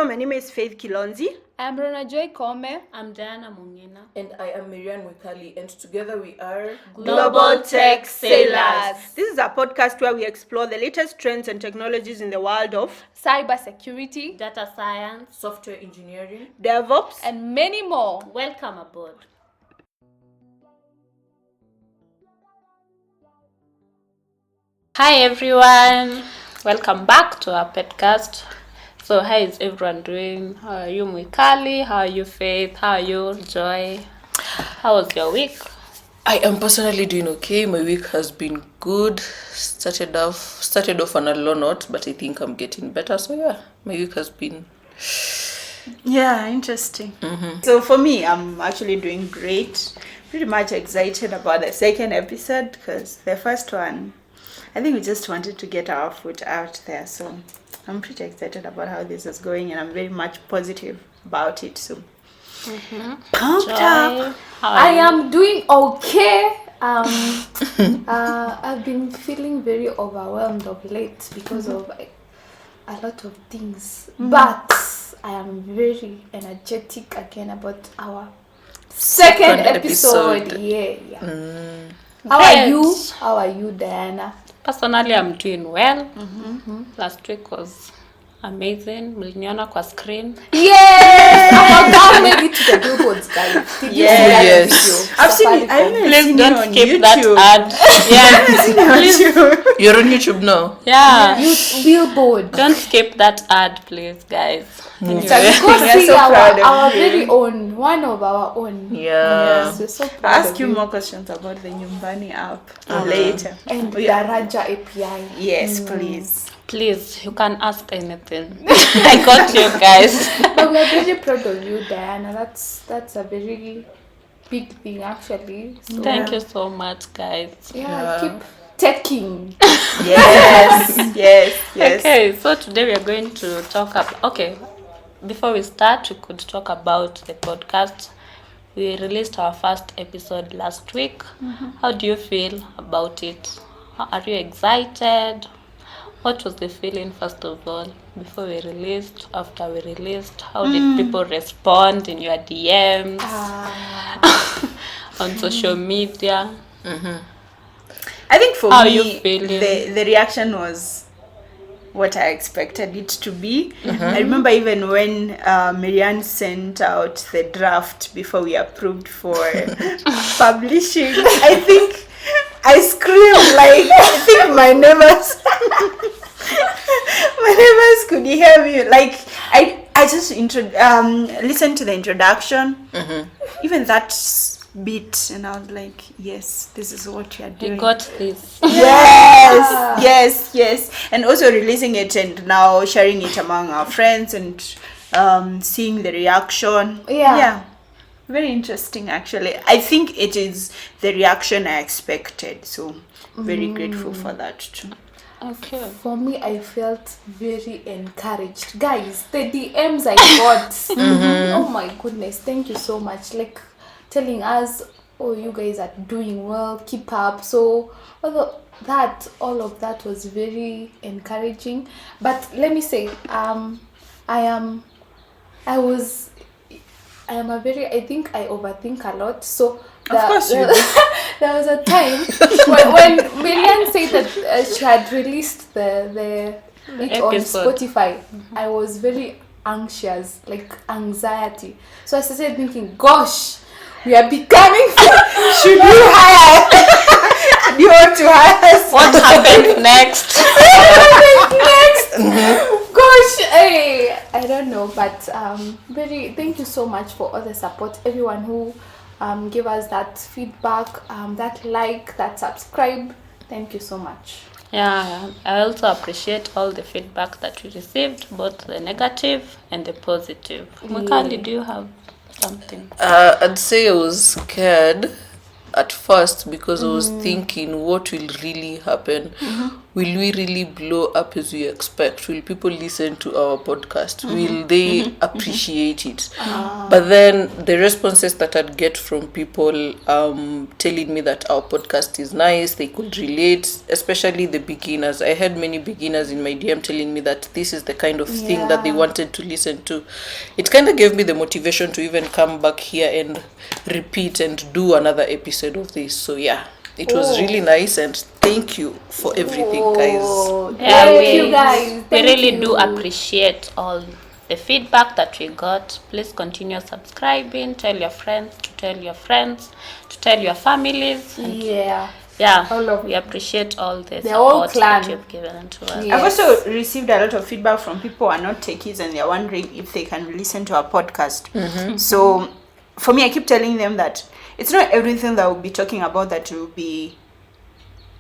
Hello, my name is Faith Kilonzi. I'm Rhonajoy Koome. I'm Mongina. And I am Mwikali, and together we are Global Tech Sailors. This is a podcast where we explore the latest trends and technologies in the world of cybersecurity, data science, software engineering, DevOps, and many more. Welcome aboard. Hi everyone, welcome back to our podcast. So how is everyone doing? How are you, Mwikali? How are you, Faith? How are you, Joy? How was your week? I am personally doing okay. My week has been good. Started off on a low note, but I think I'm getting better. So yeah, my week has been interesting. So for me, I'm actually doing great. Pretty much excited about the second episode because the first one, I think we just wanted to get our foot out there. So I'm pretty excited about how this is going, and I'm very much positive about it. So pumped up. I am doing okay. I've been feeling very overwhelmed of late because of a lot of things. But I am very energetic again about our second episode. Yeah. How are you, Diana? Personally, I'm doing well. Last week was amazing. Mliniona kwa screen. Yes! I made it to the billboards, guys. Yes. I've seen it. Please don't on skip YouTube. that ad. Yeah. You're on YouTube now. Yeah. Billboard. Don't skip that ad, please, guys. Go see so proud of our you. very own, one of our own. Yeah. Yes, we're so proud I'll ask of you more questions about the Nyumbani app later. And Daraja API. Yes, please. Please, you can ask anything. I got you guys. But we're very proud of you, Diana. That's a very big thing, actually. So, Thank you so much, guys. keep taking. Yes. Okay, so today we are going to talk about... Okay, before we start, we could talk about the podcast. We released our first episode last week. How do you feel about it? Are you excited? What was the feeling, first of all, before we released, after we released? How did people respond in your DMs, on social media? I think for How me, you feeling? the reaction was what I expected it to be. I remember even when Marianne sent out the draft before we approved for publishing, I think I screamed like, I think my neighbors could hear me. Like I just listened to the introduction, even that bit, and I was like, yes, this is what you are doing. You got this. Yes. And also releasing it and now sharing it among our friends and seeing the reaction. Yeah. Very interesting, actually. I think it is the reaction I expected. So very grateful for that too. Okay. For me, I felt very encouraged. Guys, the DMs I got. Oh my goodness. Thank you so much. Like telling us, oh, you guys are doing well, keep up. So all of that was very encouraging. But let me say, I think I overthink a lot. So Of course you do. there was a time when Marianne said that she had released it on episode. Spotify. I was very anxious, like anxiety. So I started thinking, gosh, we are becoming should you hire? Do you want to hire us? What happened next? Gosh, I don't know, but thank you so much for all the support, everyone who gave us that feedback, that like, that subscribe. Thank you so much. Yeah, I also appreciate all the feedback that we received, both the negative and the positive. Mwikali, do you have something? I'd say I was scared at first because I was thinking what will really happen will we really blow up as we expect? Will people listen to our podcast? Will they appreciate it? But then the responses that I'd get from people telling me that our podcast is nice, they could relate, especially the beginners. I had many beginners in my DM telling me that this is the kind of thing that they wanted to listen to. It kind of gave me the motivation to even come back here and repeat and do another episode of this. So yeah, it was really nice, and thank you for everything, guys. Yeah, Thank you guys. we Thank really you. do appreciate all the feedback that we got. Please continue subscribing, tell your friends, to tell your friends, to tell your families. And Yeah. All of we appreciate all the The whole support clan. that you've given to us. Yeah. I've Yes. also received a lot of feedback from people who are not techies and they're wondering if they can listen to our podcast. So for me, I keep telling them that it's not everything that we'll be talking about that will be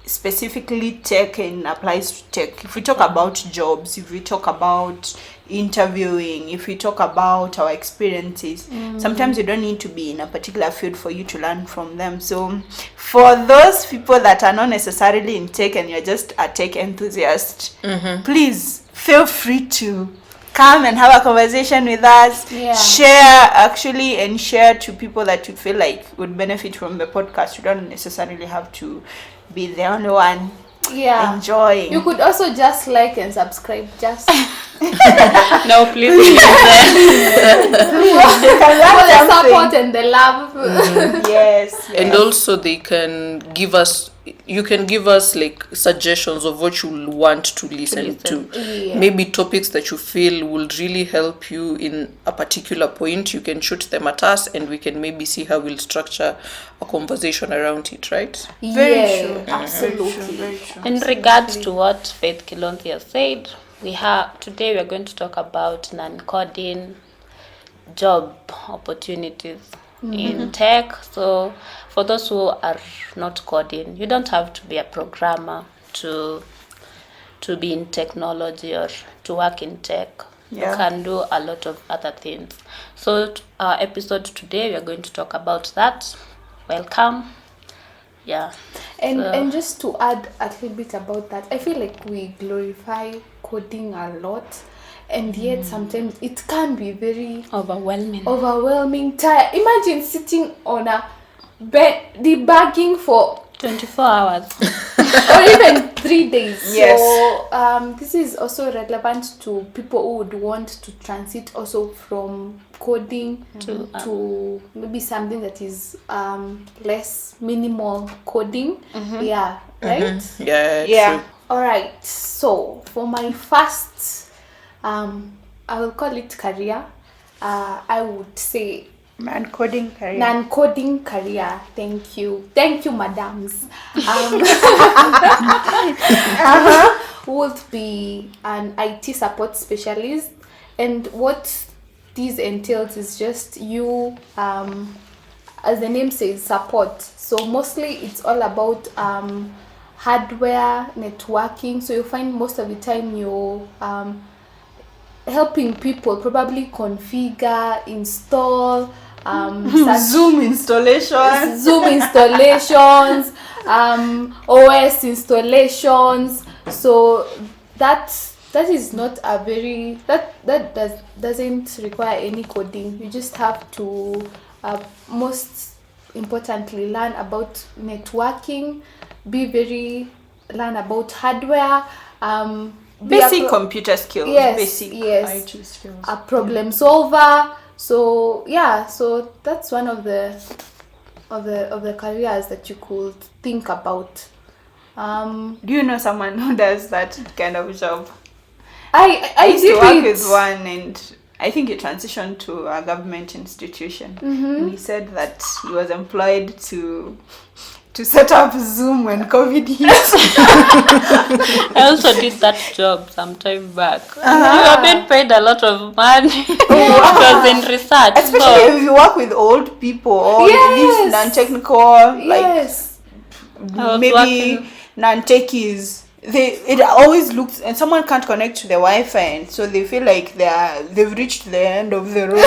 specifically tech and applies to tech. If we talk about jobs, if we talk about interviewing, if we talk about our experiences, sometimes you don't need to be in a particular field for you to learn from them. So for those people that are not necessarily in tech and you're just a tech enthusiast, please feel free to come and have a conversation with us. Share to people that you feel like would benefit from the podcast. You don't necessarily have to be the only one enjoying. You could also just like and subscribe. Just No, please. for the support and the love. Yes. And also they can give us, you can give us like suggestions of what you want to listen to. Yeah. Maybe topics that you feel will really help you in a particular point. You can shoot them at us and we can maybe see how we'll structure a conversation around it, right? Very true. Absolutely. Very true. In regards to what Faith Kilonzi has said, today we are going to talk about non-coding job opportunities in tech. So for those who are not coding, you don't have to be a programmer to be in technology or to work in tech. Yeah. You can do a lot of other things. So our episode today, we are going to talk about that. Welcome. Yeah. And just to add a little bit about that, I feel like we glorify coding a lot, and yet sometimes it can be very Overwhelming. tired. Imagine sitting on a bed debugging for 24 hours. or even 3 days. Yes. So this is also relevant to people who would want to transit also from coding to maybe something that is less minimal coding. Yeah, right? Yeah. True. All right. So for my first, I will call it career. I would say Non-coding career. non-coding career. Thank you, madams. Would be an IT support specialist, and what this entails is just you, as the name says, support. So mostly it's all about hardware, networking. So you find most of the time you're helping people probably configure, install, Zoom installation. Zoom installations, OS installations. So that is not a very doesn't require any coding. You just have to most importantly learn about networking, learn about hardware, Basic computer skills. Yes, Basic yes. IT skills. a problem solver. So that's one of the careers that you could think about. Do you know someone who does that kind of job? I used to did work it. with one, and I think he transitioned to a government institution. And he said that he was employed to set up Zoom when COVID hit. I also did that job some time back. You have been paid a lot of money. It was in research. Especially if you work with old people or Yes. these non-technical, like Yes. I was maybe working- non-techies. it always looks, and someone can't connect to the Wi-Fi, and so they feel like they've reached the end of the road.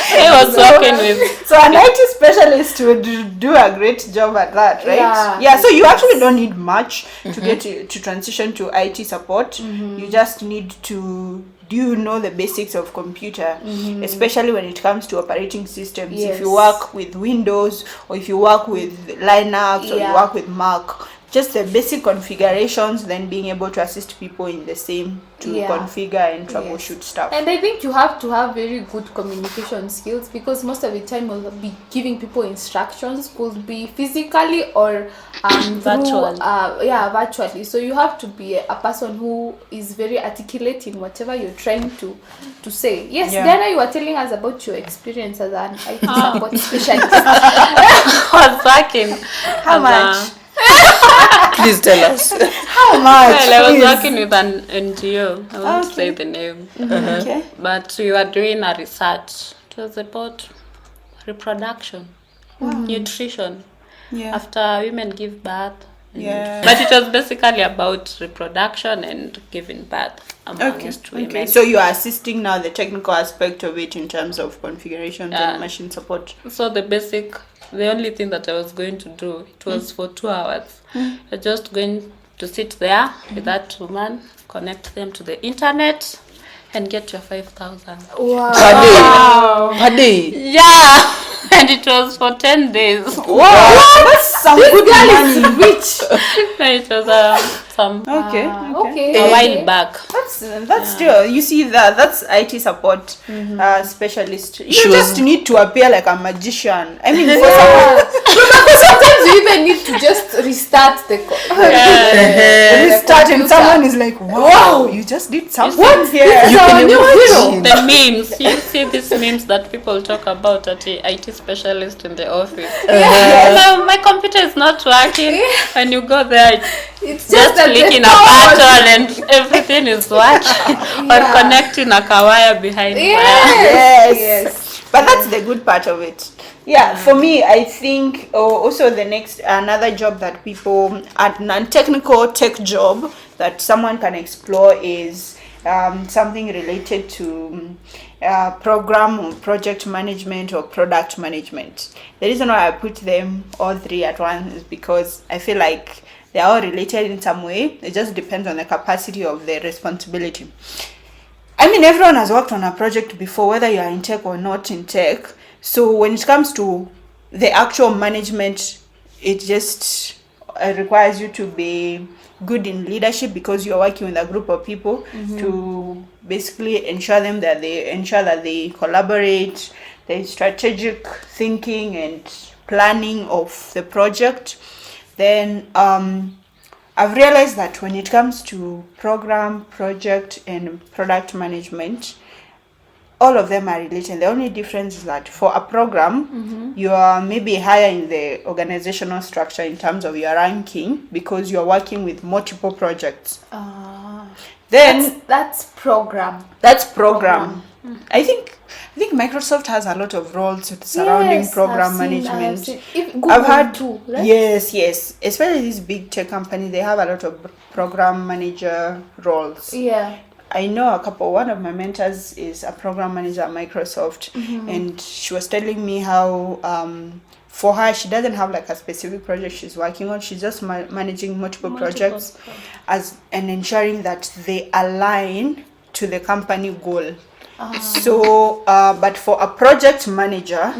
I was working with. So an IT specialist would do a great job at that, right? Yeah. So you actually don't need much to get to transition to IT support. You just need to. Do you know the basics of computer, especially when it comes to operating systems? Yes. If you work with Windows, or if you work with Linux, or you work with Mac, just the basic configurations, then being able to assist people in the same to configure and troubleshoot stuff. And I think you have to have very good communication skills, because most of the time we'll be giving people instructions, could be physically or Virtually. virtually. So you have to be a person who is very articulate in whatever you're trying to say. Yes, Diana, you were telling us about your experience as an IT support specialist. I was working. How much? Please tell us. How much? Well, I was Please. working with an NGO. I won't say the name. Okay. But we were doing a research. It was about reproduction, nutrition, after women give birth. But it was basically about reproduction and giving birth amongst women. Okay. So you are assisting now the technical aspect of it in terms of configurations and machine support. So the only thing that I was going to do, it was for 2 hours. I was just going to sit there with that woman, connect them to the internet, and get your 5,000. Wow. Per day. Yeah, and it was for 10 days. Wow, that's some good money. Rich. It was some Okay. a while back. That's still, you see that's IT support specialist. You just need to appear like a magician. I mean, for someone, Sometimes you even need to just restart the restart and someone is like, wow, you just did something here. You can imagine. The memes, you see these memes that people talk about at the IT specialist in the office. No, my computer is not working. When you go there, it's just clicking a button and everything is working. Or connecting a wire behind wire. Yes. But that's the good part of it. Yeah, for me, I think also another job that people, a non-technical tech job that someone can explore is something related to program or project management or product management. The reason why I put them all three at once is because I feel like they are all related in some way. It just depends on the capacity of the responsibility. I mean, everyone has worked on a project before, whether you are in tech or not in tech. So when it comes to the actual management, it just requires you to be good in leadership, because you're working with a group of people to basically ensure that they collaborate, the strategic thinking and planning of the project. Then I've realized that when it comes to program, project, and product management, all of them are related. The only difference is that for a program, you are maybe higher in the organizational structure in terms of your ranking, because you're working with multiple projects. Then that's program. That's program. I think Microsoft has a lot of roles surrounding program management. I've had too, right? Yes, especially these big tech companies, they have a lot of program manager roles. Yeah. I know a couple. One of my mentors is a program manager at Microsoft, and she was telling me how for her, she doesn't have like a specific project she's working on. She's just managing multiple projects and ensuring that they align to the company goal. So, but for a project manager,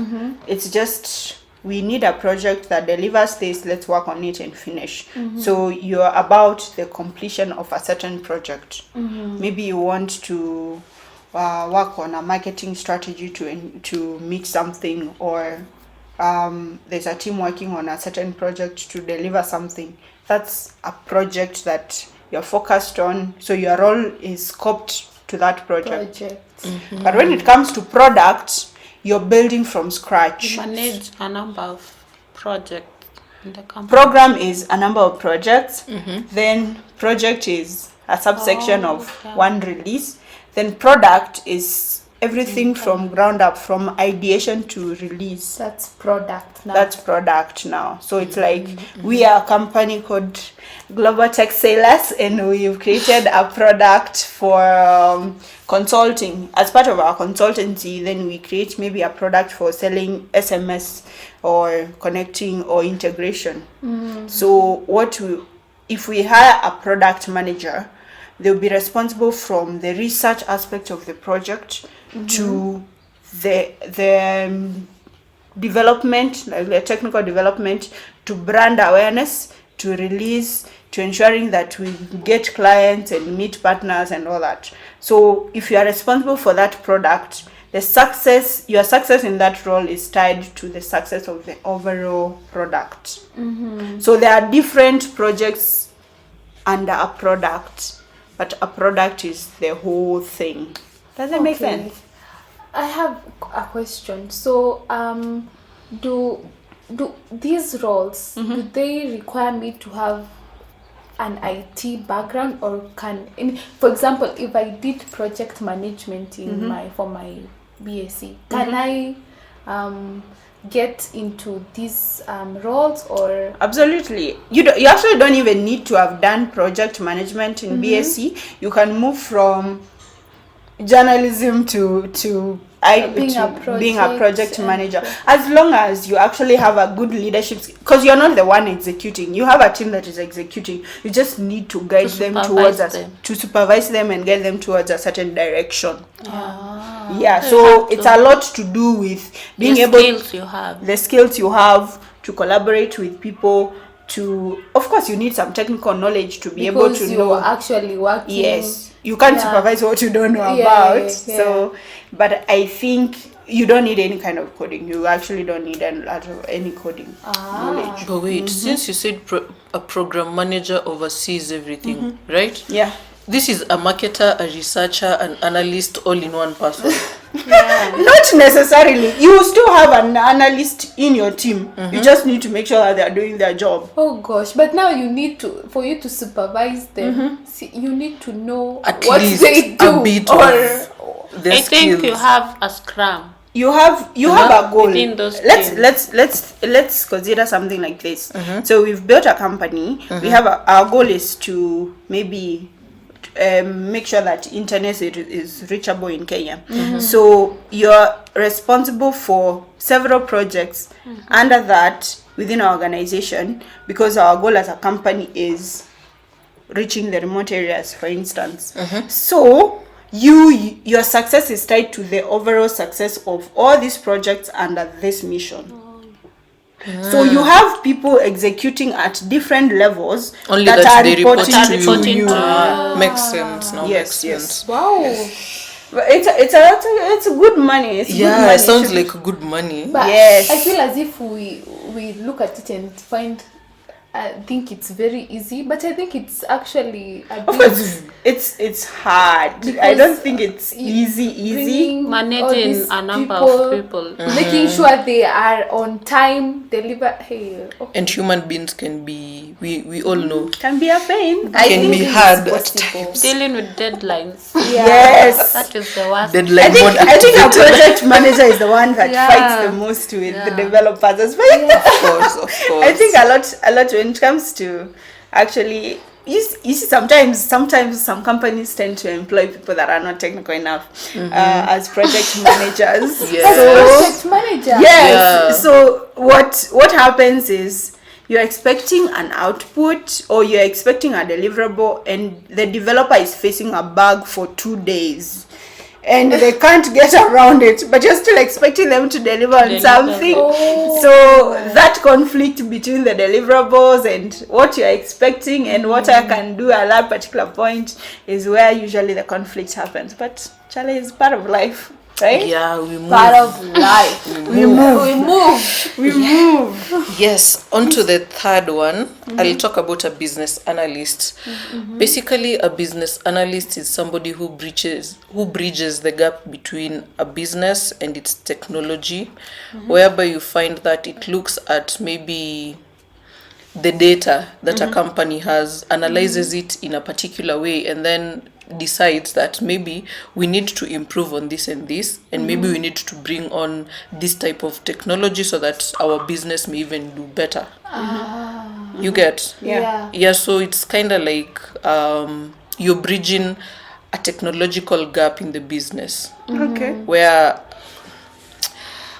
it's just, we need a project that delivers this, let's work on it and finish. So you're about the completion of a certain project. Maybe you want to work on a marketing strategy to make something, or there's a team working on a certain project to deliver something. That's a project that you're focused on, so your role is scoped to that project. But when it comes to products, you're building from scratch. You manage a number of projects in the company. Program is a number of projects. Then project is a subsection of one release. Then product is everything from ground up, from ideation to release. That's product now. That's product now. So it's like we are a company called global tech sailors, and we've created a product for consulting. As part of our consultancy, then we create maybe a product for selling SMS or connecting or integration. So if we hire a product manager, they'll be responsible from the research aspect of the project to the development, like the technical development, to brand awareness, to release, to ensuring that we get clients and meet partners and all that. So if you are responsible for that product, your success in that role is tied to the success of the overall product. So there are different projects under a product, but a product is the whole thing. Does that make sense? I have a question. So, do these roles, do they require me to have an IT background, or for example, if I did project management for my BSc, can I get into these roles? Or absolutely, you actually don't even need to have done project management in BSc. You can move from journalism to being a project manager, as long as you actually have a good leadership, because you're not the one executing. You have a team that is executing. You just need to guide them towards to supervise them and guide them towards a certain direction. So it's a lot to do with being the skills you have to collaborate with people. Of course, you need some technical knowledge to be able to know actually working. Yes, you can't supervise what you don't know about. So, but I think you don't need any kind of coding. You actually don't need any coding knowledge. But wait, since you said a program manager oversees everything, right? Yeah. This is a marketer, a researcher, an analyst, all in one person. Not necessarily. You still have an analyst in your team. You just need to make sure that they are doing their job. Oh gosh, but now for you to supervise them, you need to know at what least they do. A bit of their I think skills. you have a scrum. You have a goal. Let's consider something like this. So we've built a company. We have our goal is to maybe make sure that internet is reachable in Kenya. So you're responsible for several projects under that within our organization, because our goal as a company is reaching the remote areas, for instance. So your success is tied to the overall success of all these projects under this mission. So you have people executing at different levels only that are they reporting to you. Makes sense. Yes. Sense. Wow. But it's good money. It's good money. It sounds like good money. But Yes. I feel as if we look at it and think it's very easy, but I think it's actually a bit. Of course, it's hard. I don't think it's easy. Managing a number of people. Making sure they are on time, deliver. And human beings can be, we all know, Can be a pain. can be hard at times. Dealing with deadlines. Yes. That is the worst. Deadline I think a project manager is the one that fights the most with the developers. Of course. I think a lot when it comes to actually, you see sometimes some companies tend to employ people that are not technical enough as project managers. Project manager. Yes. So what happens is you're expecting an output or you're expecting a deliverable, and the developer is facing a bug for 2 days. And they can't get around it, but you're still expecting them to deliver on something. So that conflict between the deliverables and what you're expecting and what I can do at that particular point is where usually the conflict happens. But Charlie is part of life, right? Yeah, we move. Part of life. We move. Yes, on to the third one. I'll talk about a business analyst. Basically, a business analyst is somebody who bridges the gap between a business and its technology, whereby you find that it looks at maybe the data that a company has, analyzes it in a particular way, and then decides that maybe we need to improve on this and this, and maybe we need to bring on this type of technology so that our business may even do better. You get? Yeah. So it's kind of like you're bridging a technological gap in the business. Okay. Where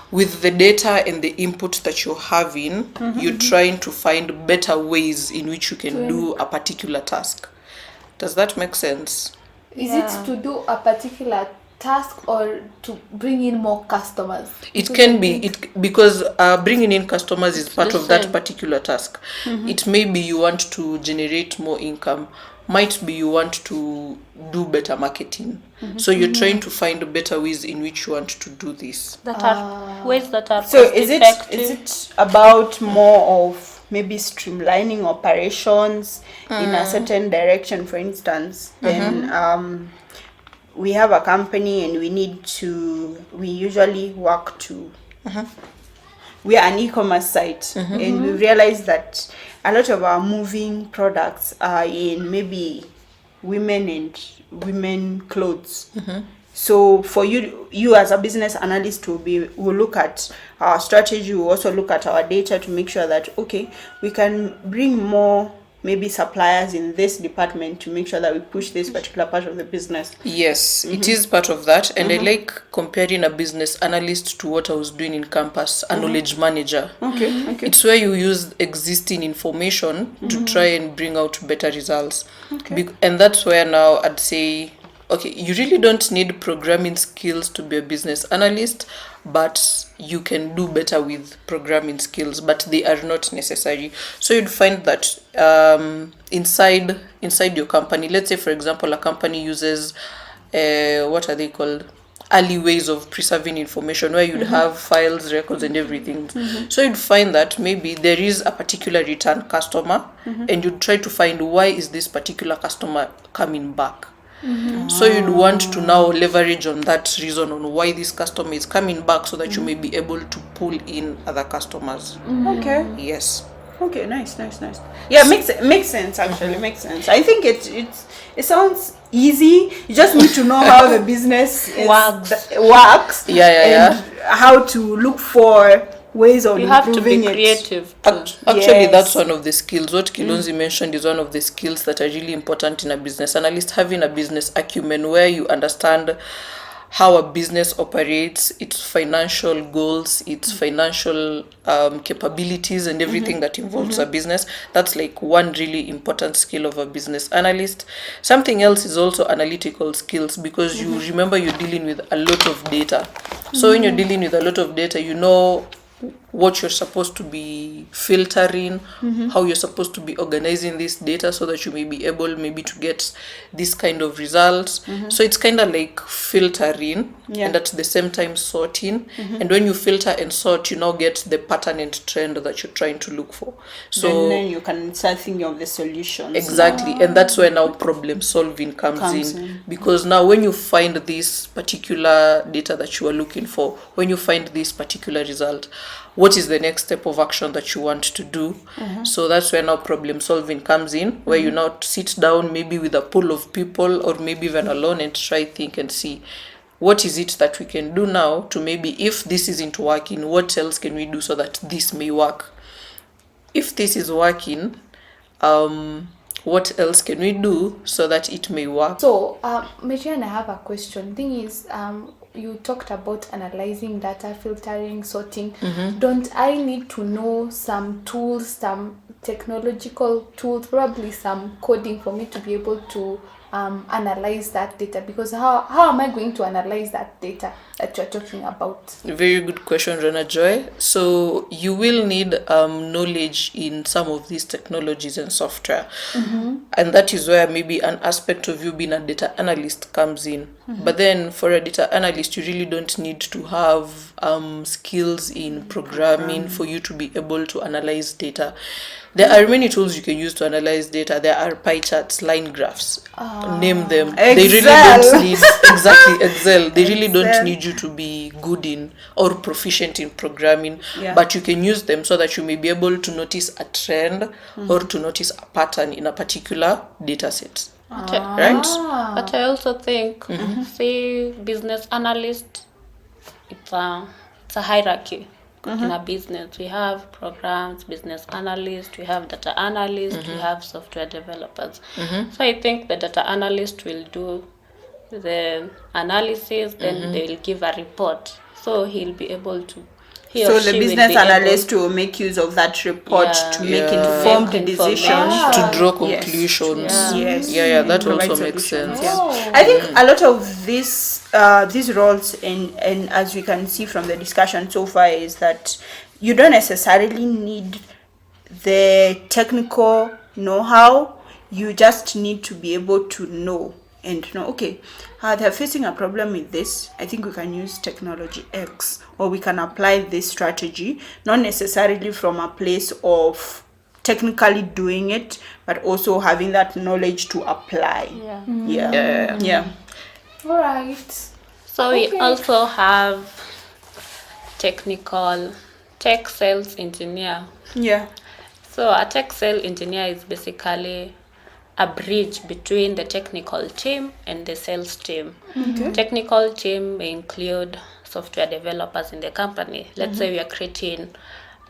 with the data and the input that you're having, you're trying to find better ways in which you can do a particular task. Does that make sense? Is it to do a particular task or to bring in more customers? It can be because bringing in customers is part the of that same. particular task. It may be you want to generate more income, might be you want to do better marketing. So you're trying to find better ways in which you want to do this. That are ways that are So cost is effective. it about more of maybe streamlining operations in a certain direction? For instance, then we have a company and we usually work to we are an e-commerce site, and we realize that a lot of our moving products are in maybe women clothes. So for you as a business analyst will look at our strategy, will also look at our data to make sure that, okay, we can bring more maybe suppliers in this department to make sure that we push this particular part of the business. Yes, it is part of that. And I like comparing a business analyst to what I was doing in campus, a knowledge manager. Okay. It's where you use existing information to try and bring out better results. And that's where now I'd say, okay, you really don't need programming skills to be a business analyst, but you can do better with programming skills, but they are not necessary. So you'd find that inside your company, let's say for example a company uses what are they called, alleyways of preserving information, where you'd have files, records and everything. So you'd find that maybe there is a particular return customer, and you'd try to find why is this particular customer coming back. So you'd want to now leverage on that reason on why this customer is coming back, so that you may be able to pull in other customers. Okay. Yes. Okay, nice. Yeah, makes sense actually. Makes sense. I think it sounds easy. You just need to know how the business works. Yeah. And how to look for ways of You have to be improving it. creative. Actually, Yes. that's one of the skills. What Kilonzi mentioned is one of the skills that are really important in a business analyst, having a business acumen where you understand how a business operates, its financial goals, its financial capabilities and everything that involves a business. That's like one really important skill of a business analyst. Something else is also analytical skills, because you remember you're dealing with a lot of data. So when you're dealing with a lot of data, you know what you're supposed to be filtering, how you're supposed to be organizing this data so that you may be able maybe to get this kind of results. So it's kind of like filtering and at the same time sorting. And when you filter and sort, you now get the pattern and trend that you're trying to look for. So and then you can start thinking of the solutions. Exactly. And that's where now problem solving comes in. Because now when you find this particular data that you are looking for, when you find this particular result, what is the next step of action that you want to do? So that's where now problem solving comes in, where you now sit down maybe with a pool of people, or maybe even alone, and try think and see what is it that we can do now to maybe, if this isn't working, what else can we do so that this may work? If this is working, what else can we do so that it may work? So, Mongina, I have a question. Thing is, you talked about analyzing data, filtering, sorting. Don't I need to know some tools, some technological tools, probably some coding for me to be able to analyze that data? Because how am I going to analyze that data that you're talking about? Very good question, Rhonajoy. So you will need knowledge in some of these technologies and software. And that is where maybe an aspect of you being a data analyst comes in. But then for a data analyst, you really don't need to have skills in programming for you to be able to analyze data. There are many tools you can use to analyze data. There are pie charts, line graphs, name them. Excel. They really don't need Excel. They really don't need you to be good in or proficient in programming, but you can use them so that you may be able to notice a trend or to notice a pattern in a particular data set. Right? But I also think, say, business analyst, it's a hierarchy. in a business. We have programs, business analysts, we have data analysts, we have software developers. So I think the data analyst will do the analysis, then they will give a report. So he'll be able to. So the business analyst will make use of that report to make informed decisions, to draw conclusions. Yes. Yeah, that Provide also makes solutions. sense. I think a lot of these roles, and as we can see from the discussion so far, is that you don't necessarily need the technical know-how. You just need to be able to know okay, they're facing a problem with this. I think we can use technology X, or we can apply this strategy, not necessarily from a place of technically doing it, but also having that knowledge to apply. Yeah. All right. So we also have tech sales engineer. Yeah. So a tech sales engineer is basically a bridge between the technical team and the sales team. Technical team may include software developers in the company. Let's say we are creating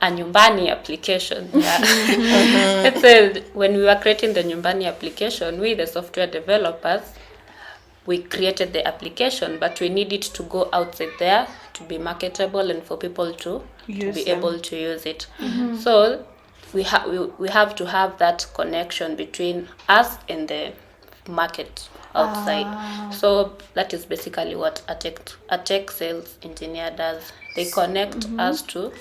a Nyumbani application. Let's say when we were creating the Nyumbani application, we, the software developers, we created the application, but we need it to go outside there to be marketable and for people to be able to use it. So we have to have that connection between us and the market outside. So that is basically what a tech sales engineer does. They connect us to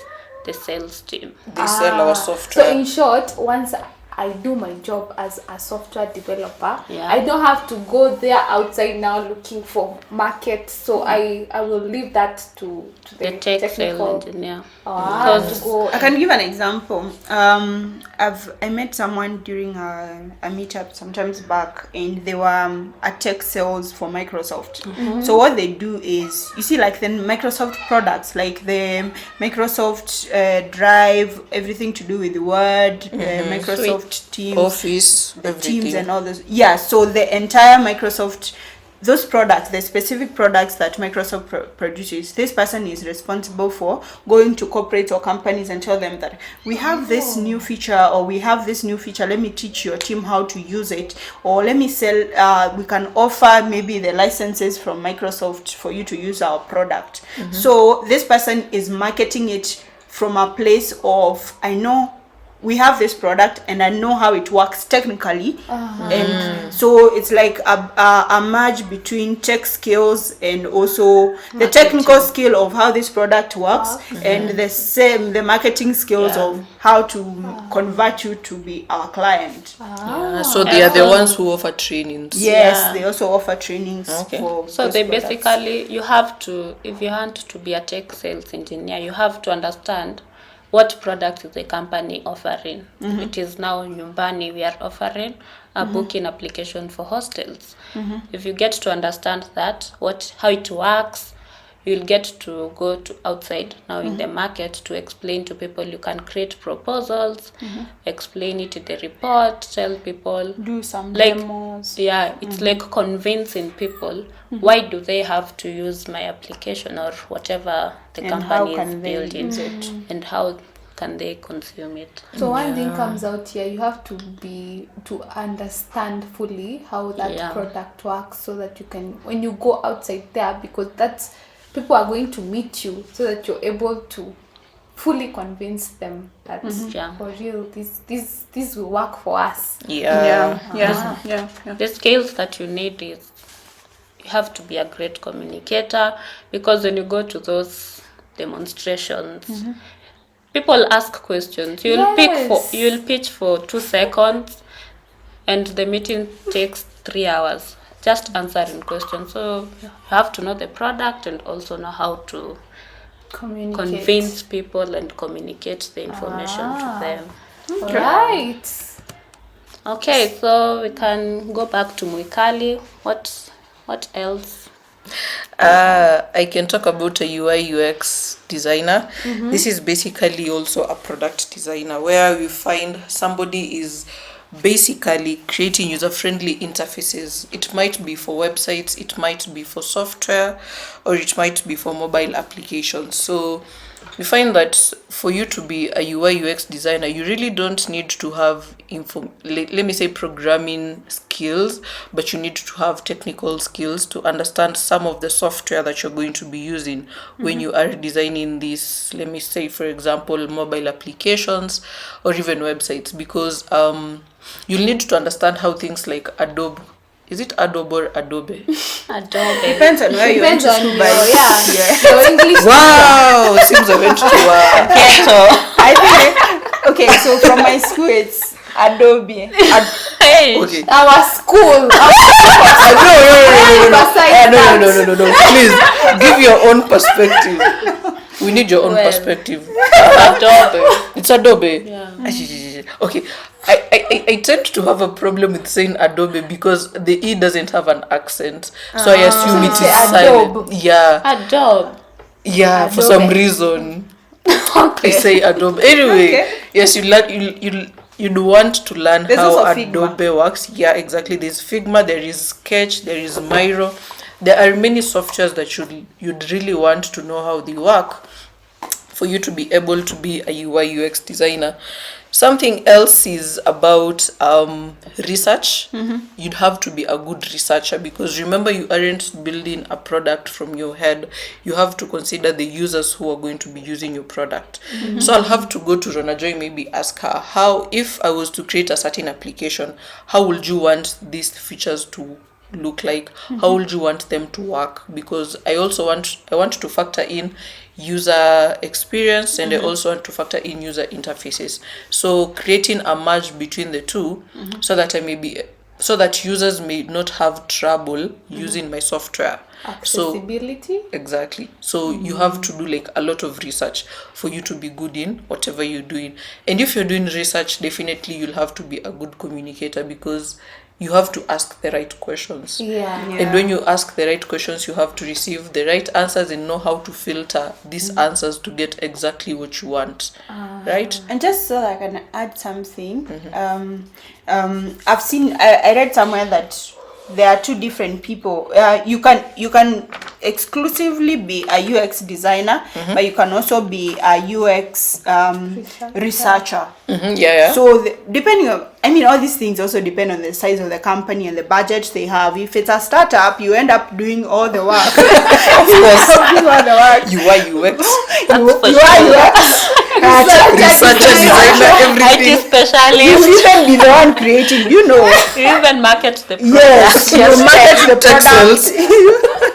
the sales team. They sell our software. So in short, once I do my job as a software developer, Yeah. I don't have to go there outside now looking for market. So I will leave that to the The tech sales technical engineer. to go. I can give an example. I met someone during a meetup sometimes back, and they were a tech sales for Microsoft. So what they do is, you see, like the Microsoft products, like the Microsoft Drive, everything to do with the Word, Microsoft Teams, Office, everything. Teams, and all those. Yeah, so the entire Microsoft, those products, the specific products that Microsoft produces, this person is responsible for going to corporates or companies and tell them that we have this new feature, or we have this new feature, let me teach your team how to use it, or let me sell, we can offer maybe the licenses from Microsoft for you to use our product. So this person is marketing it from a place of, I know we have this product and I know how it works technically, and so it's like a merge between tech skills and also the technical skill of how this product works, and the marketing skills of how to convert you to be our client. So they are the ones who offer trainings. Yes, they also offer trainings for So those they products. basically, you have to, if you want to be a tech sales engineer, you have to understand what product is the company offering. It is now Nyumbani, we are offering a booking application for hostels. If you get to understand that, how it works, you'll get to go to outside now in the market to explain to people. You can create proposals, explain it in the report, tell people, Do some like demos. it's like convincing people why do they have to use my application or whatever the And how company is can they building, use it? and how can they consume it. So one thing comes out here, you have to understand fully how that product works, so that you can, when you go outside there, because that's, people are going to meet you, so that you're able to fully convince them that for real, this will work for us. Yeah. The skills that you need is, you have to be a great communicator, because when you go to those demonstrations, people ask questions. You'll pitch for 2 seconds, and the meeting takes 3 hours just answering questions. So you have to know the product and also know how to convince people and communicate the information to them. Right. Okay, so we can go back to Mwikali. What else? I can talk about a UI UX designer. This is basically also a product designer, where we find somebody is basically creating user-friendly interfaces. It might be for websites, it might be for software, or it might be for mobile applications. So you find that for you to be a UI UX designer, you really don't need to have let me say programming skills, but you need to have technical skills to understand some of the software that you're going to be using when you are designing these, let me say, for example, mobile applications or even websites, because you'll need to understand how things like Adobe. Is it Adobe or Adobe? Adobe. Depends on where you went to school. Your English. Wow, seems I went to I think okay, so from my school it's Adobe. Hey. Okay. Our school. No. Please give your own perspective. We need your own perspective. Adobe. It's Adobe. Yeah. Okay. I tend to have a problem with saying Adobe because the E doesn't have an accent. So I assume it is silent. Yeah. Adobe. Yeah, for some reason. I say Adobe. Anyway, yes, you'd want to learn There's how also Adobe Figma. works. Yeah, exactly. There's Figma, there is Sketch, there is Miro. There are many softwares that you'd really want to know how they work for you to be able to be a UI UX designer. Something else is about research. You'd have to be a good researcher, because remember, you aren't building a product from your head. You have to consider the users who are going to be using your product. So I'll have to go to Rhonajoy, maybe ask her, how, if I was to create a certain application, how would you want these features to look like? How would you want them to work? Because I want to factor in user experience, and I also want to factor in user interfaces. So creating a merge between the two, so that users may not have trouble using my software. Accessibility. So, exactly. So you have to do like a lot of research for you to be good in whatever you're doing. And if you're doing research, definitely you'll have to be a good communicator, because you have to ask the right questions. And when you ask the right questions, you have to receive the right answers and know how to filter these answers to get exactly what you want. Right? And just so I can add something, I've seen, I read somewhere that there are two different people. You can exclusively be a UX designer, but you can also be a UX researcher. Yeah. So depending on, all these things also depend on the size of the company and the budget they have. If it's a startup, you end up doing all the work. Of course. Doing all the work. UI UX. UI UX. Researcher, designer, everything. IT specialist. You even be the one creating, You even market the product. Yes, you market the Tech sales. product.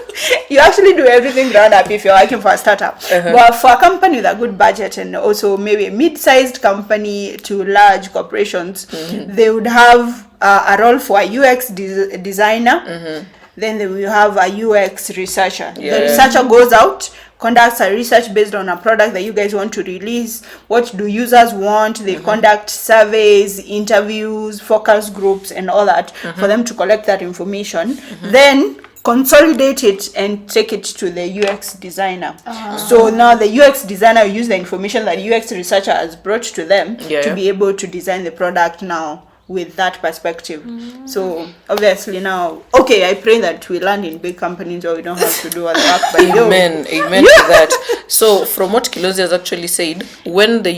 You actually do everything ground up if you're working for a startup. But for a company with a good budget, and also maybe a mid-sized company to large corporations, they would have a role for a UX designer. Then they will have a UX researcher. The researcher goes out, conducts a research based on a product that you guys want to release. What do users want? They conduct surveys, interviews, focus groups, and all that for them to collect that information. Then consolidate it and take it to the UX designer. So now the UX designer will use the information that UX researcher has brought to them to be able to design the product now with that perspective. So obviously now, I pray that we land in big companies where we don't have to do all the work. But Amen to that. So from what Kilonzi has actually said, when the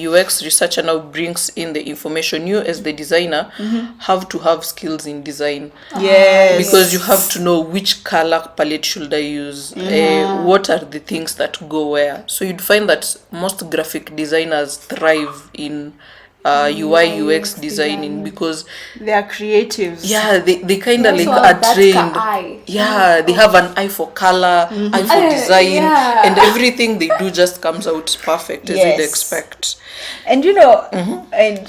UX researcher now brings in the information, you as the designer have to have skills in design. Yes. Because you have to know which color palette should I use, what are the things that go where. So you'd find that most graphic designers thrive in UI UX designing, because they are creatives. They kind of like are trained. They have an eye for color, eye for design, and everything they do just comes out perfect as you'd expect. And and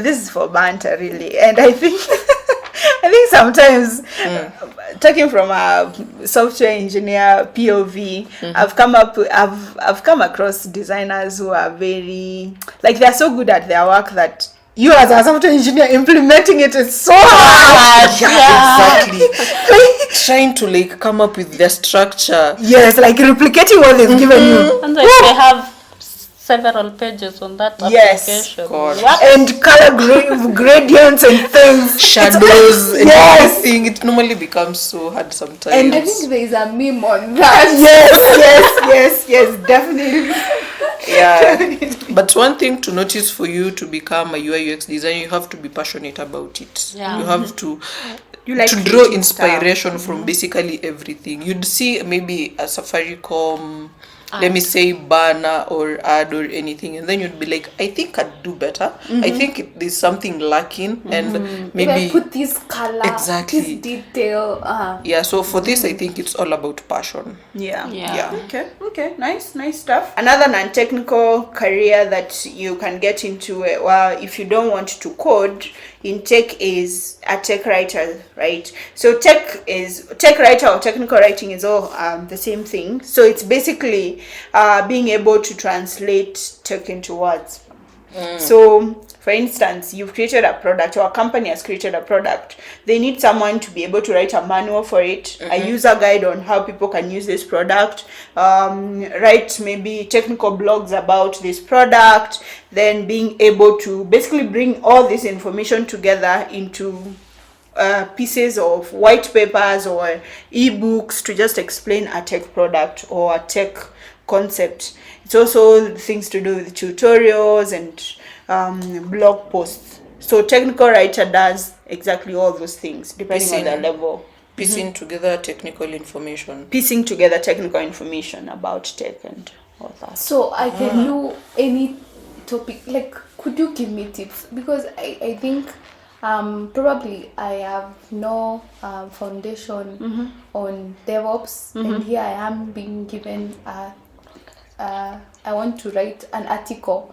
this is for banter really, and I think sometimes talking from a software engineer POV, I've come across designers who are very, like, they're so good at their work that you as a software engineer implementing it is so hard. Exactly. Trying to like come up with their structure. Yes, like replicating what they've given you. And like they have several pages on that Yes, application. God. What? And color gradients and things. Shadows and Yes. everything. It normally becomes so hard sometimes. And I think there is a meme on that. Yes, definitely. Yeah. But one thing to notice for you to become a UI UX designer, you have to be passionate about it. Yeah. You have to like to draw creating inspiration from basically everything. You'd see maybe a Safaricom, let me say, banner or ad or anything, and then you'd be like, I think I'd do better. I think there's something lacking, and maybe If I put this color, Exactly. this detail. yeah. So for this, I think it's all about passion. Yeah. Yeah. Okay. Nice stuff. Another non-technical career that you can get into, well, if you don't want to code in tech, is a tech writer, right? So tech writer or technical writing is all the same thing. So it's basically being able to translate tech into words. So, for instance, you've created a product, or a company has created a product. They need someone to be able to write a manual for it, a user guide on how people can use this product, write maybe technical blogs about this product, then being able to basically bring all this information together into pieces of white papers or ebooks to just explain a tech product or a tech concept. It's also things to do with tutorials and blog posts. So technical writer does exactly all those things depending on their level. Piecing together technical information. Piecing together technical information about tech and all that. So I can do any topic. Like, could you give me tips? Because I think probably I have no foundation on DevOps, and here I am being given I want to write an article.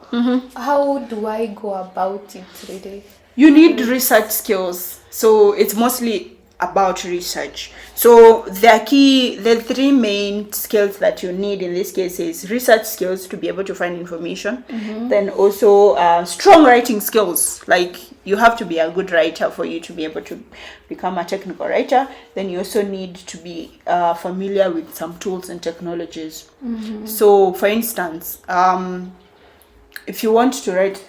How do I go about it really? You need research skills. So it's mostly about research. So the three main skills that you need in this case is research skills to be able to find information. Then also strong writing skills. Like, you have to be a good writer for you to be able to become a technical writer. Then you also need to be familiar with some tools and technologies. So for instance, if you want to write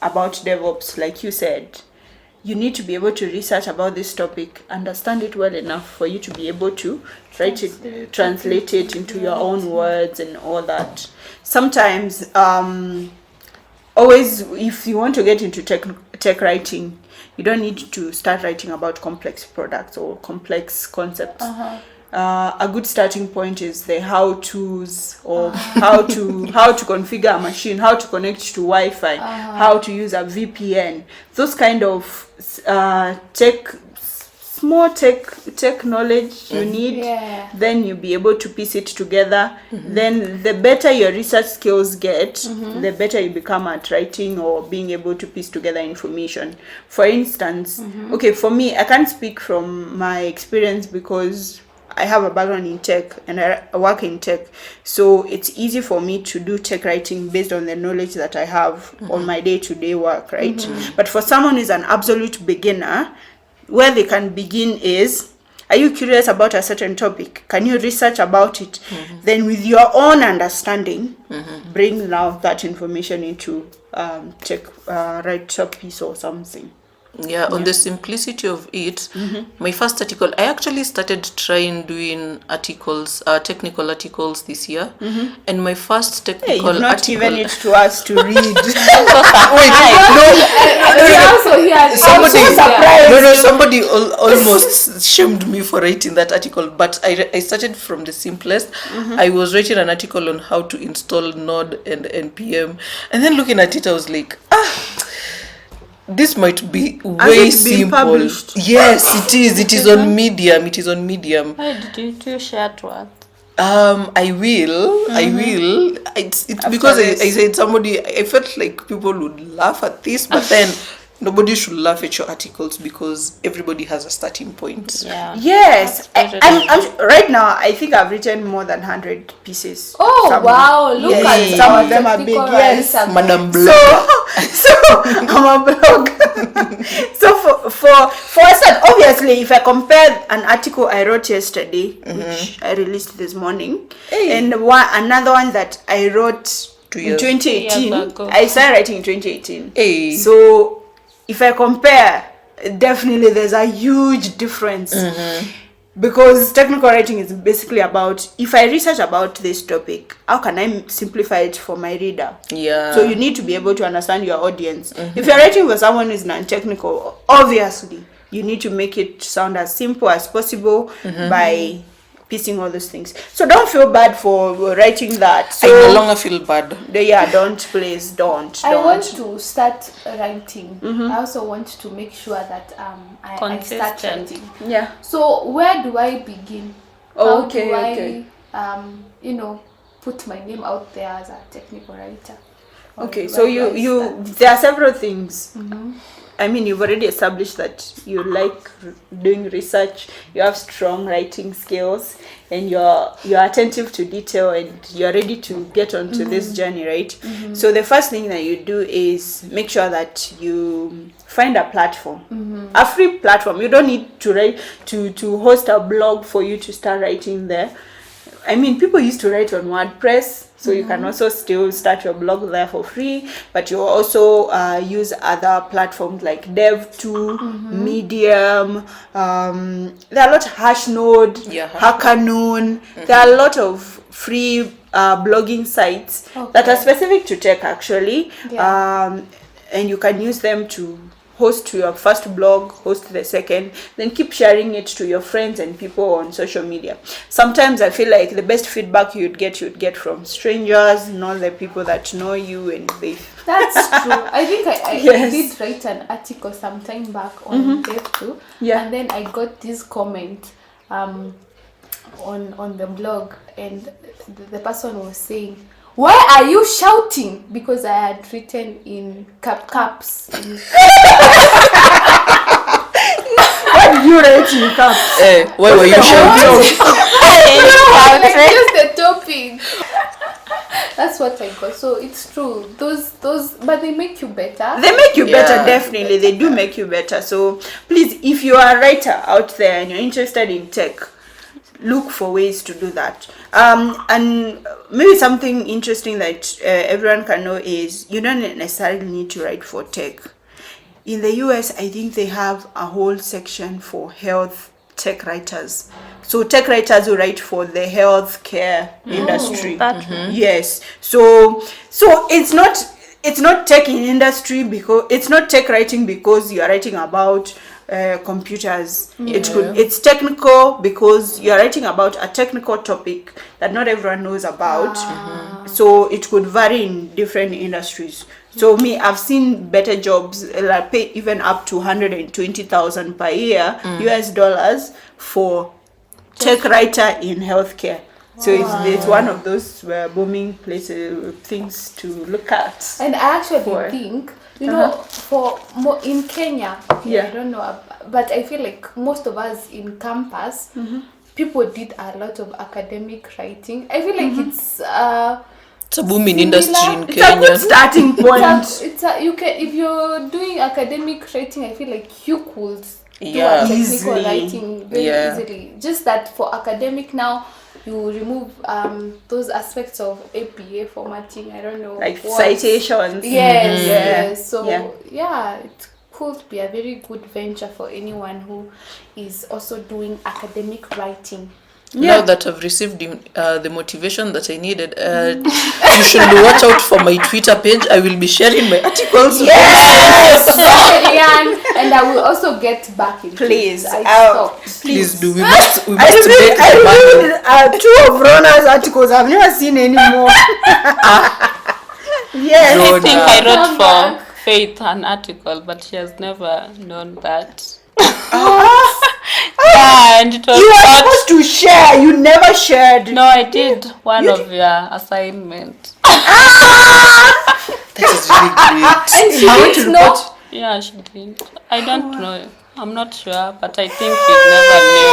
about DevOps, like you said, you need to be able to research about this topic, understand it well enough for you to be able to translate it into your own words and all that. Sometimes, always, if you want to get into tech writing, you don't need to start writing about complex products or complex concepts. A good starting point is the how-tos of how to configure a machine, how to connect to Wi-Fi, how to use a VPN. Those kind of small tech knowledge you need. Then you'll be able to piece it together. Then the better your research skills get, the better you become at writing or being able to piece together information. For instance, okay, for me, I can't speak from my experience because I have a background in tech and I work in tech. So it's easy for me to do tech writing based on the knowledge that I have on my day-to-day work, right? But for someone who's an absolute beginner, where they can begin is, are you curious about a certain topic? Can you research about it? Then with your own understanding, bring now that information into write a piece or something. Yeah, on the simplicity of it, my first article, I actually started trying doing articles, technical articles this year, and my first technical you've not article... given it to us to read. Somebody almost shamed me for writing that article, but I started from the simplest. I was writing an article on how to install Node and NPM, and then looking at it, I was like, this might be way simple. Published? Yes, it is. It is on Medium. Why did you share to us? I will. It's because I said I felt like people would laugh at this, but then nobody should laugh at your articles because everybody has a starting point. Yeah. Yes, I'm right now. I think I've written more than 100 pieces. Wow! Look at some of them are big. Yes, Madam Blog. So I'm a blog. So for instance, obviously, if I compare an article I wrote yesterday, which I released this morning, and another one that I wrote 2 in years. 2018. Years ago. I started writing in 2018. Hey. So if I compare, definitely there's a huge difference. Because technical writing is basically about, if I research about this topic, how can I simplify it for my reader? Yeah. So you need to be able to understand your audience. If you're writing for someone who's non-technical, obviously you need to make it sound as simple as possible by piecing all those things. So don't feel bad for writing that. So I no longer feel bad. don't, please don't. I want to start writing. I also want to make sure that I start Consistent. writing. Yeah. So where do I begin? Okay, How do okay. I, put my name out there as a technical writer? Or Okay, where so do I you start? there are several things. I mean, you've already established that you like doing research, you have strong writing skills, and you're attentive to detail, and you're ready to get onto this journey, right? So the first thing that you do is make sure that you find a platform, a free platform. You don't need to write to host a blog for you to start writing there. I mean, people used to write on WordPress, so you can also still start your blog there for free, but you also use other platforms like Dev2, Medium, there are a lot of Hashnode, Yeah, Hackernoon, there are a lot of free blogging sites that are specific to tech actually, and you can use them to host your first blog, host the second, then keep sharing it to your friends and people on social media. Sometimes I feel like the best feedback you'd get from strangers, not the people that know you, and they. That's true. I think I Yes. did write an article some time back on Dev2, Yeah. and then I got this comment on the blog, and the person was saying, "Why are you shouting?" Because I had written in caps. What did you write in caps? Why were you shouting? Like just the topic. That's what I got. So it's true. Those, but they make you better. They make you better, Yeah. definitely. They do make you better. So please, if you are a writer out there and you're interested in tech, look for ways to do that. And maybe something interesting that everyone can know is you don't necessarily need to write for tech. In the US, I think they have a whole section for health tech writers. So tech writers who write for the healthcare industry. Yes. So it's not tech in industry because it's not tech writing because you are writing about computers. It's technical because you are writing about a technical topic that not everyone knows about. So it could vary in different industries. So I've seen better jobs that pay even up to 120,000 per year US dollars for tech writer in healthcare. So it's one of those booming places, things to look at. And I actually think, for more in Kenya, Yeah. I don't know, but I feel like most of us in campus, people did a lot of academic writing. I feel like it's It's a booming Similar. industry in It's a good Kenya. starting point. you can, if you're doing academic writing, I feel like you could do Yeah. a technical Easily. writing very Yeah. easily. Just that for academic now, you remove those aspects of APA formatting. I don't know, Like what- citations. Yes, Yeah. yes. So Yeah. it could be a very good venture for anyone who is also doing academic writing. Now that I've received the motivation that I needed, you should watch out for my Twitter page. I will be sharing my articles. Marianne, and I will also get back in. Please, I I'll- stopped. Please do. We I must make the reviewed 2 of Rona's articles. I've never seen any more. Yes. I Rhona. think I wrote Come for back. Faith an article, but she has never known that. Yeah, and it was You were not. supposed to share. You never shared. No, I did one of your assignment. That is really great. She didn't know. Yeah, she did. I don't know. I'm not sure, but I think you never knew.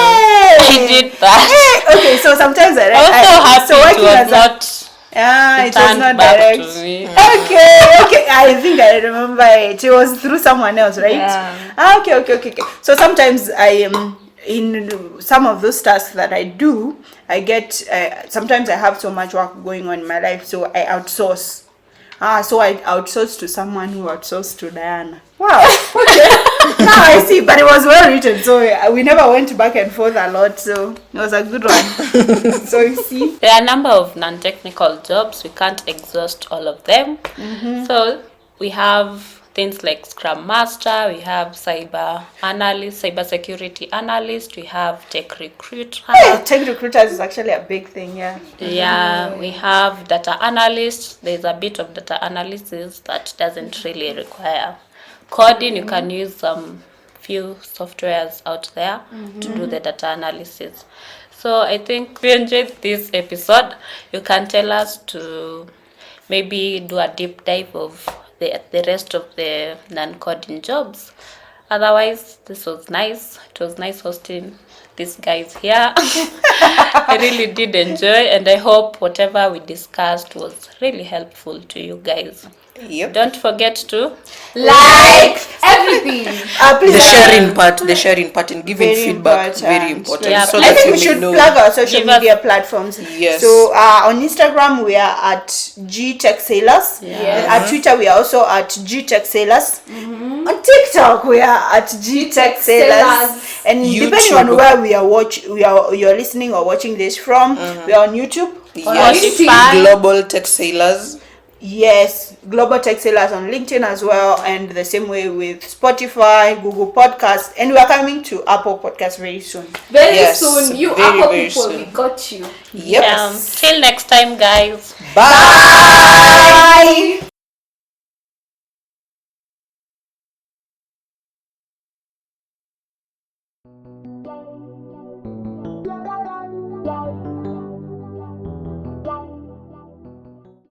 I did that. Okay, so sometimes I I was so happy so it working was as a- not it was turned not back direct. to me. Okay. I think I remember it. It was through someone else, right? Yeah. Okay. So sometimes I am in some of those tasks that I do. I get sometimes I have so much work going on in my life, so I outsource So I outsourced to someone who outsourced to Diana. Wow. Okay. Now I see, but it was well written, so we never went back and forth a lot. So it was a good one. So you see, There are a number of non-technical jobs. We can't exhaust all of them. So we have things like Scrum Master, we have cyber analyst, cyber security analyst, we have tech recruiter. tech recruiters is actually a big thing. Yeah. Yeah, we have data analyst. There's a bit of data analysis that doesn't really require coding. You can use some few softwares out there to do the data analysis. So I think we enjoyed this episode. You can tell us to maybe do a deep dive of the rest of the non-coding jobs. Otherwise, this was nice. It was nice hosting these guys here. I really did enjoy, and I hope whatever we discussed was really helpful to you guys. Yep. Don't forget to Like everything. Please, The sharing part and giving very feedback, very important. important. Yeah, so I I that think you we may should know. plug our social Give us- media platforms. Yes. So on Instagram we are at G Tech Sailors. Yeah. And at Twitter we are also at G Tech Sailors. On TikTok we are at G Tech Sailors. And depending on YouTube. where you're listening or watching this from, we are on YouTube. Yes, Spotify. Global Tech Sailors. Yes, Global Tech Sailors on LinkedIn as well, and the same way with Spotify, Google Podcasts, and we are coming to Apple Podcasts very soon. Very Yes, soon. You very, Apple very people, soon. we got you. Yep. till next time, guys. Bye. Bye.